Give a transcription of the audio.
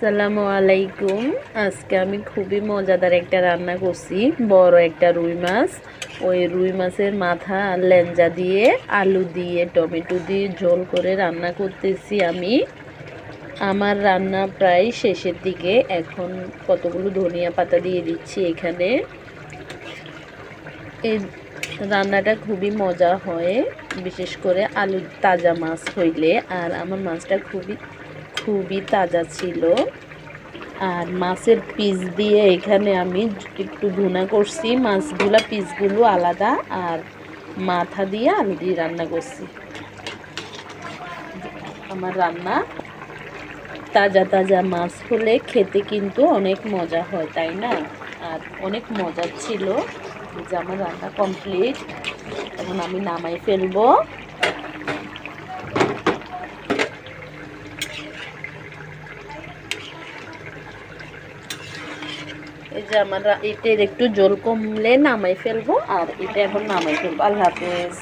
আসসালামু আলাইকুম। আজকে আমি খুবই মজাদার একটা রান্না করছি। বড় একটা রুই মাছ, ওই রুই মাছের মাথা আর লেঞ্জা দিয়ে আলু দিয়ে টমেটো দিয়ে ঝোল করে রান্না করতেছি আমি। আমার রান্না প্রায় শেষের দিকে। এখন কতগুলো ধনিয়া পাতা দিয়ে দিচ্ছি এখানে। এই রান্নাটা খুবই মজা হয়, বিশেষ করে আলু তাজা মাছ হইলে। আর আমার মাছটা খুবই খুবই তাজা ছিল। আর মাছের পিস দিয়ে এখানে আমি একটু ভুনা করছি, মাছগুলা পিসগুলো আলাদা, আর মাথা দিয়ে আলু দিয়ে রান্না করছি। আমার রান্না তাজা তাজা মাছ হলে খেতে কিন্তু অনেক মজা হয়, তাই না? আর অনেক মজার ছিল। যে আমার রান্না কমপ্লিট, এখন আমি নামাই ফেলবো। এই যে আমার এটার একটু জল কমলে নামাই ফেলবো, আর এটা এখন নামাই ফেলবো। আল্লাহ হাফেজ।